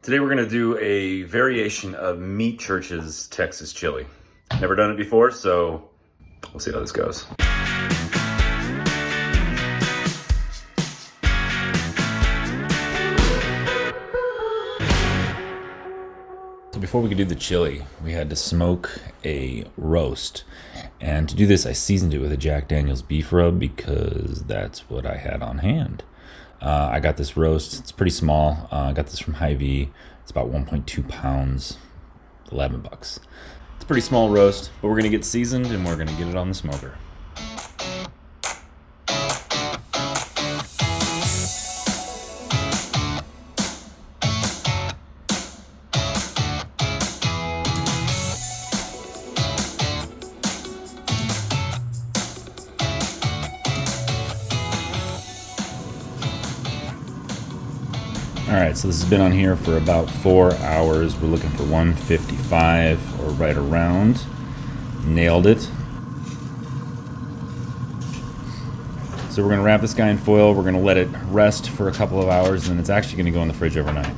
Today we're going to do a variation of MeatChurch's Texas chili. Never done it before, so we'll see how this goes. So before we could do the chili, we had to smoke a roast. And to do this, I seasoned it with a Jack Daniel's beef rub because that's what I had on hand. I got this roast. It's pretty small. I got this from Hy-Vee. It's about 1.2 pounds, $11. It's a pretty small roast, but we're gonna get seasoned and we're gonna get it on the smoker. All right, so this has been on here for about 4 hours. We're looking for 155 or right around. Nailed it. So we're gonna wrap this guy in foil. We're gonna let it rest for a couple of hours, and then it's actually gonna go in the fridge overnight.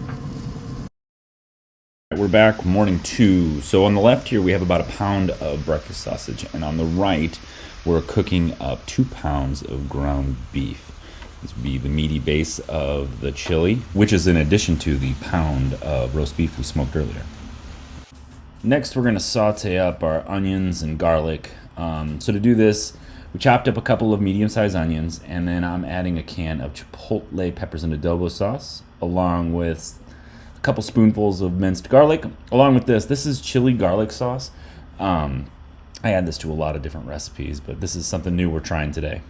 We're back, morning 2. So on the left here, we have about a pound of breakfast sausage, and on the right, we're cooking up 2 pounds of ground beef. This would be the meaty base of the chili, which is in addition to the pound of roast beef we smoked earlier. Next, we're gonna saute up our onions and garlic. So to do this, we chopped up a couple of medium-sized onions, and then I'm adding a can of chipotle peppers and adobo sauce, along with a couple spoonfuls of minced garlic. Along with this is chili garlic sauce. I add this to a lot of different recipes, but this is something new we're trying today.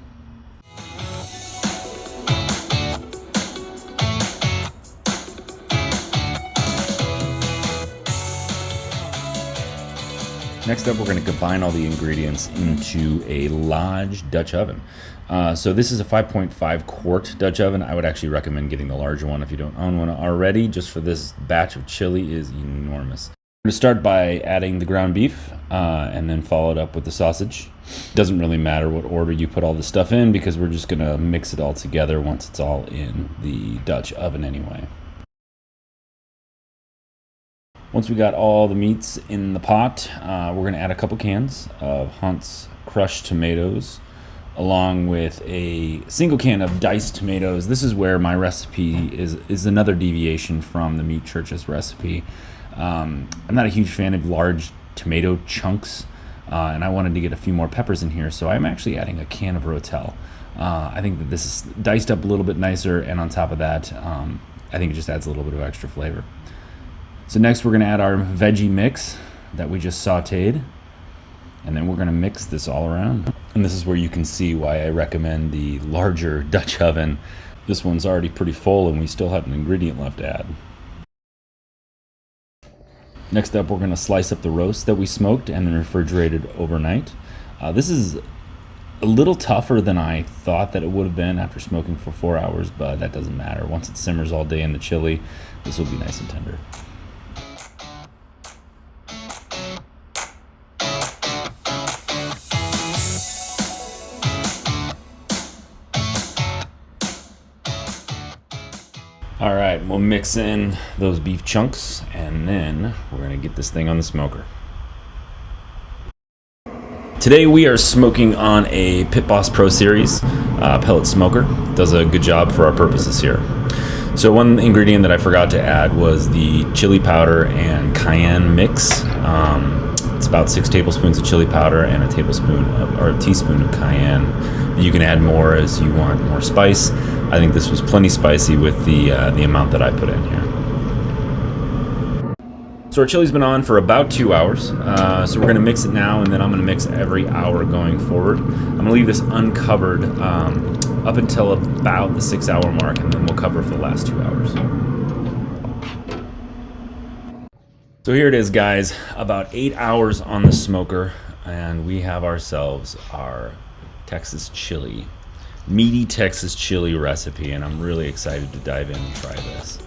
Next up, we're going to combine all the ingredients into a Lodge Dutch oven. So this is a 5.5 quart Dutch oven. I would actually recommend getting the larger one if you don't own one already, just for this batch of chili is enormous. We're going to start by adding the ground beef and then follow it up with the sausage. Doesn't really matter what order you put all this stuff in because we're just going to mix it all together once it's all in the Dutch oven anyway. Once we got all the meats in the pot, we're going to add a couple cans of Hunt's crushed tomatoes, along with a single can of diced tomatoes. This is where my recipe is another deviation from the MeatChurch's recipe. I'm not a huge fan of large tomato chunks, and I wanted to get a few more peppers in here, so I'm actually adding a can of Rotel. I think that this is diced up a little bit nicer, and on top of that, I think it just adds a little bit of extra flavor. So next we're going to add our veggie mix that we just sauteed, and then we're going to mix this all around. And this is where you can see why I recommend the larger Dutch oven. This one's already pretty full and we still have an ingredient left to add. Next up, we're going to slice up the roast that we smoked and then refrigerated overnight. This is a little tougher than I thought that it would have been after smoking for 4 hours, but that doesn't matter. Once it simmers all day in the chili, this will be nice and tender. All right, we'll mix in those beef chunks and then we're gonna get this thing on the smoker. Today we are smoking on a Pit Boss Pro Series pellet smoker. Does a good job for our purposes here. So one ingredient that I forgot to add was the chili powder and cayenne mix. It's about 6 tablespoons of chili powder and a teaspoon of cayenne. You can add more as you want more spice. I think this was plenty spicy with the amount that I put in here. So our chili's been on for about 2 hours. So we're gonna mix it now, and then I'm gonna mix every hour going forward. I'm gonna leave this uncovered up until about the 6 hour mark, and then we'll cover for the last 2 hours. So here it is, guys, about 8 hours on the smoker, and we have ourselves our Texas chili, meaty Texas chili recipe, and I'm really excited to dive in and try this.